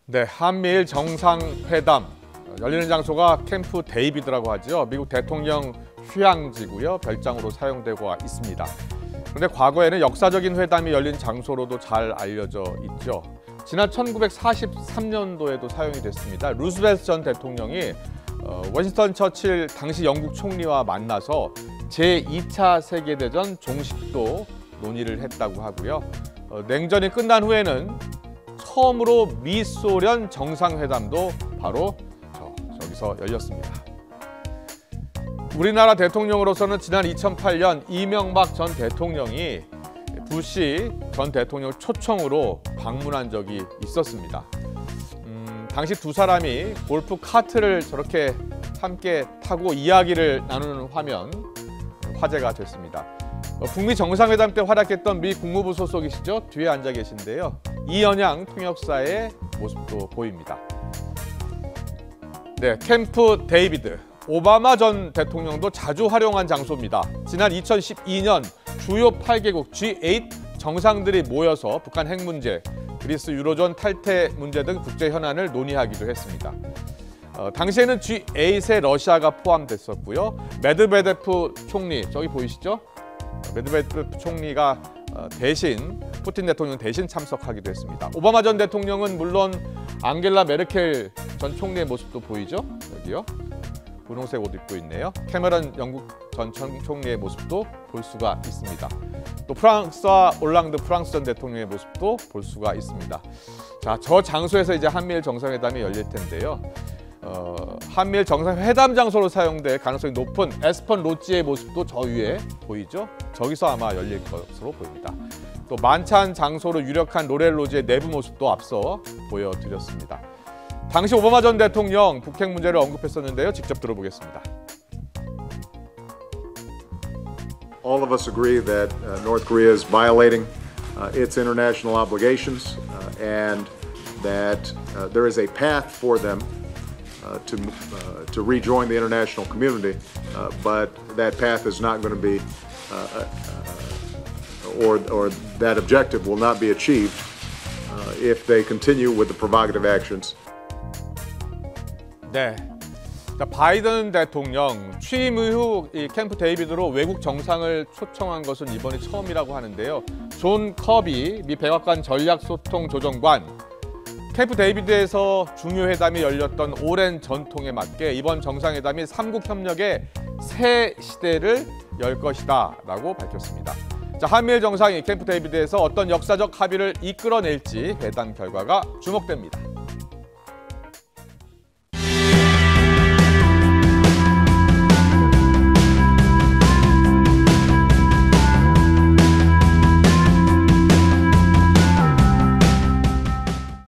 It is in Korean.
네, 한미일 정상회담 열리는 장소가 캠프 데이비드라고 하죠. 미국 대통령 휴양지고요. 별장으로 사용되고 있습니다. 그런데 과거에는 역사적인 회담이 열린 장소로도 잘 알려져 있죠. 지난 1943년도에도 사용이 됐습니다. 루스벨트 전 대통령이 워싱턴 처칠 당시 영국 총리와 만나서 제2차 세계대전 종식도 논의를 했다고 하고요. 냉전이 끝난 후에는 처음으로 미소련 정상회담도 바로 저기서 열렸습니다. 우리나라 대통령으로서는 지난 2008년 이명박 전 대통령이 부시 전 대통령 초청으로 방문한 적이 있었습니다. 당시 두 사람이 골프 카트를 저렇게 함께 타고 이야기를 나누는 화면 화제가 됐습니다. 북미 정상회담 때 활약했던 미 국무부 소속이시죠. 뒤에 앉아 계신데요. 이연양 통역사의 모습도 보입니다. 네, 캠프 데이비드. 오바마 전 대통령도 자주 활용한 장소입니다. 지난 2012년 주요 8개국 G8 정상들이 모여서 북한 핵 문제, 그리스 유로존 탈퇴 문제 등 국제 현안을 논의하기도 했습니다. 당시에는 G8에 러시아가 포함됐었고요. 메드베데프 총리, 저기 보이시죠? 메드베데프 총리가 대신 푸틴 대통령 대신 참석하기도 했습니다. 오바마 전 대통령은 물론 앙겔라 메르켈 전 총리의 모습도 보이죠? 여기요. 분홍색 옷 입고 있네요. 캐머런 영국 전 총리의 모습도 볼 수가 있습니다. 또 프랑스와 올랑드 프랑스 전 대통령의 모습도 볼 수가 있습니다. 자, 저 장소에서 이제 한미일 정상회담이 열릴 텐데요. 한미일 정상회담 장소로 사용될 가능성이 높은 에스펀 로지의 모습도 저 위에 보이죠? 저기서 아마 열릴 것으로 보입니다. 또 만찬 장소로 유력한 로렐 로지의 내부 모습도 앞서 보여드렸습니다. 당시 오바마 전 대통령 북핵 문제를 언급했었는데요. 직접 들어보겠습니다. All of us agree that North Korea is violating its international obligations and that there is a path for them to rejoin the international community, but that path is not going to be, or that objective will not be achieved if they continue with the provocative actions. 네, 자, 바이든 대통령 취임 이후 이 캠프 데이비드로 외국 정상을 초청한 것은 이번이 처음이라고 하는데요. 존 커비 미 백악관 전략소통조정관, 캠프 데이비드에서 중요 회담이 열렸던 오랜 전통에 맞게 이번 정상회담이 삼국 협력의 새 시대를 열 것이다 라고 밝혔습니다. 자, 한미일 정상이 캠프 데이비드에서 어떤 역사적 합의를 이끌어낼지 회담 결과가 주목됩니다.